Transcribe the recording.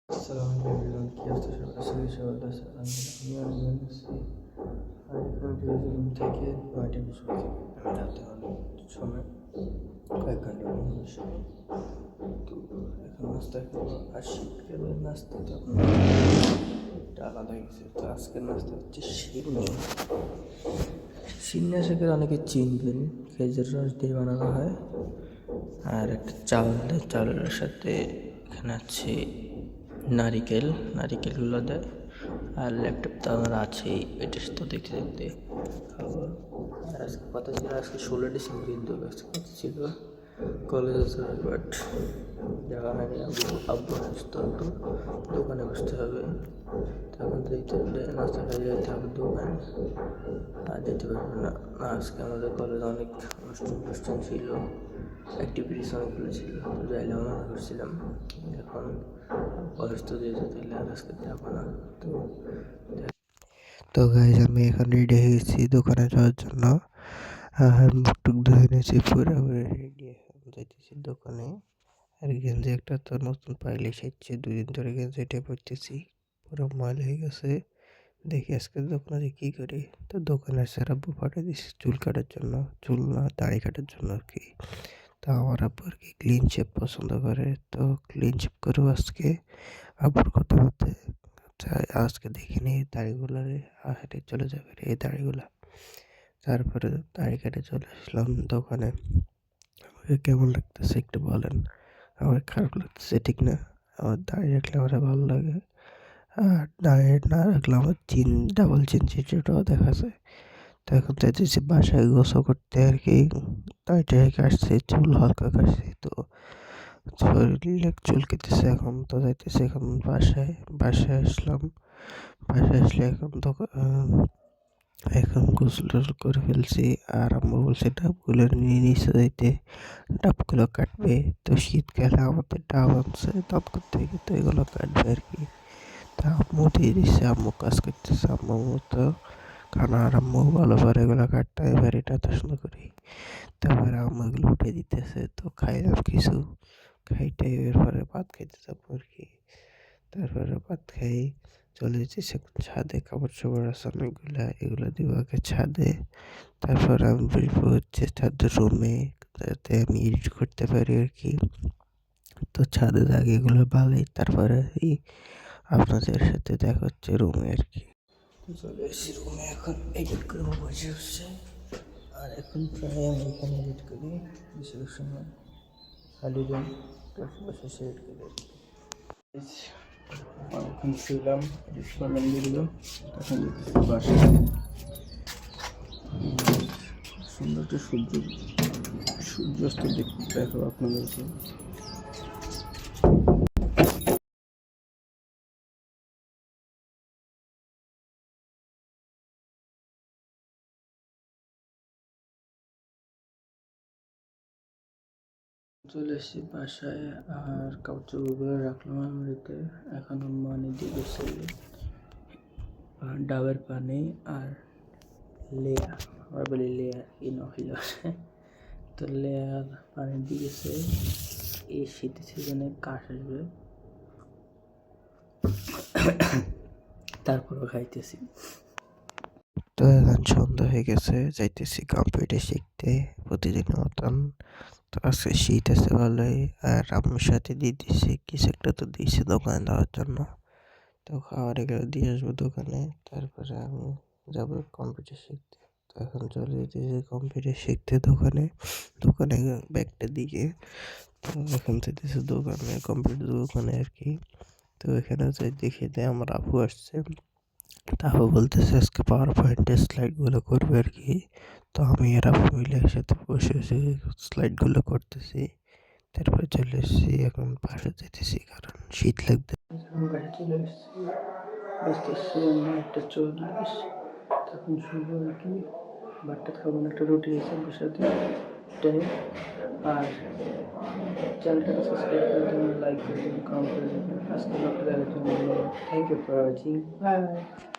আসসালামু আলাইকুম কি অবস্থা সবার আশা করি সবার ভালো আছে আলহামদুলিল্লাহ আমি অনেক ভালো আছি আর এখন ঘুম থেকে 9টা বেজে গেছে আমি রাতে অনেক সময় কয়েক ঘন্টা ঘুম হয়েছে তো এখন নাস্তা খাবো আর শীতকালের নাস্তা তো আপনার একটা আলাদা গেছে তো আজকের নাস্তা হচ্ছে সিন্নি সিন্নি আশা করি অনেকে চিনবেন খেজুর রস দিয়ে বানানো হয় আর একটা চাল দেয় চালের সাথে এখানে আছে নারিকেলগুলো দেয় আর ল্যাপটপ তো আমার আছেই এটার সাথে দেখতে দেখতে খাবো আর আজকে কথা ছিল আজকে 16 ডিসেম্বর কিন্তু আজকে কথা ছিল কলেজ আছে বাট যাওয়া হয়নি আব্বু আসতো তো দোকানে বসতে হবে তখন যেতে হলে নাস্তা খাই যেতে হবে দোকানে আর যেতে পারবো না আজকে আমাদের কলেজে অনেক অনুষ্ঠান ছিল অ্যাক্টিভিটিস অনেকগুলো ছিল তো যাইলাম মনে করছিলাম এখন কলেজ তো যেতে তাহলে আর আজকে যাবো না তো গাইজ আমি এখন রেডি হয়ে গেছি দোকানে যাওয়ার জন্য আর মুখটুক ধুয়ে নিয়েছি পুরোপুরি রেডি এখন যাইতেছি দোকানে আর গেঞ্জি একটা তো নতুন পাইলে সেচ্ছে 2 দিন ধরে গেঞ্জিটা পরতেছি পুরো ময়লা হয়ে গেছে দেখি আজকে দোকানে কী করি তো দোকানের স্যার আব্বু পাঠিয়ে দিচ্ছে চুল কাটার জন্য চুল না দাড়ি কাটার জন্য আর কি তো আমার আব্বু আর কি ক্লিন শেপ পছন্দ করে তো ক্লিন শেপ করবো আজকে আব্বুর কথা মতে আজকে দেখিনি দাড়িগুলো হেঁটে চলে যাবে রে এই দাড়িগুলা তারপরে দাড়ি কেটে চলে আসলাম দোকানে আমাকে কেমন লাগতেছে একটু বলেন আমার খারাপ লাগতেছে ঠিক না আমার দাড়ি রাখলে আমার ভালো লাগে আর দাড়ি না রাখলে আমার ডাবল চিন সেটাও দেখা যায় তো এখন চাইতেছি বাসায় গোসল করতে আর কি দাড়িটা কাটছে চুল হালকা কাটছে তো শরীরে চুলকেতেছে এখন তো যাইতেছে এখন বাসায় আসলাম বাসায় আসলে এখন গোসল টোসল করে ফেলছি আর আম্মু বলছে ডাবগুলো নিয়ে নিচে যাইতে ডাবগুলো কাটবে তো শীতকালে আমাদের ডাব আনছে দাঁত করতে গিয়ে তো এগুলো কাটবে আর কি তা আম্মু দিয়ে দিচ্ছে আম্মু কাজ করতেছে আম্মু তো খানা আর আম্মু ভালো পারে এগুলো কাটতে এবার এটা পছন্দ করি তারপরে আম্মু এগুলো উঠে দিতেছে তো খাইলাম কিছু খাইটাই এরপরে ভাত খাইতে যাবো আর কি তারপরে ভাত খাই চলে যেতেছি এখন ছাদে কাপড় চোপড় আছে অনেকগুলা এগুলো দিব আগে ছাদে তারপর আমি বসবো হচ্ছে ছাদের রুমে যাতে আমি এডিট করতে পারি আর কি তো ছাদে আগে এগুলো ভালোই তারপরে আপনাদের সাথে দেখা হচ্ছে রুমে আর কি চলে এসেছি রুমে এখন এডিট করবো বসে বসে আর এখন প্রায় আমি এখানে এডিট করি বেশিরভাগ সময় খালি রুম বসে সে এডিট করি আর কি অনেকক্ষণ শুইলাম এডিট করলাম যেগুলো তখন বাসায় সুন্দর একটা সূর্যাস্ত দেখো আপনাদেরকে চলে এসেছি বাসায় আর কাপড় চোপড়গুলো রাখলাম আলমারিতে এখন মানে দিয়ে গেছে ডাবের পানি আর লেয়া আমরা বলি লেয়ার কি নহিল তো লেয়ার পানি দিয়ে গেছে এই শীতের সিজনে কাশ আসবে তারপরও খাইতেছি তো এখন সন্ধ্যা হয়ে গেছে যাইতেছি কম্পিউটার শিখতে প্রতিদিন মতন তো আজকে শীত আছে ভালোই আর আম্মুর সাথে দিয়ে দিচ্ছে কিছু একটা তো দিয়েছে দোকানে দেওয়ার জন্য তো খাওয়ার এগুলো দিয়ে আসবো দোকানে তারপরে আমি যাবো কম্পিউটার শিখতে তো এখন চলে যেতেছি কম্পিউটার শিখতে দোকানে ব্যাগটা দিয়ে তো এখন যেতেছি দোকানে কম্পিউটার দোকানে আর কি তো এখানে যাই দেখে দেয় আমার আপু আসছে তাও বলতেছে আজকে পাওয়ার পয়েন্টের স্লাইডগুলো করবে আর কি তো আমি আর আপু মিলে একসাথে বসে বসে স্লাইডগুলো করতেছি তারপরে চলে এসেছি এখন বাসা যেতেছি কারণ শীত লাগবে বাসা চলে এসেছি আসতেছি আমি 1:40 তখন শুরু আর কি বাটটা খাবো একটা রুটি আছে সাথে এটাই আর চ্যানেলটাকে সাবস্ক্রাইব করে দেবেন লাইক করে দেবেন কমেন্ট করে দেবেন আজকে ব্লগটা দেখার জন্য thank you for watching bye by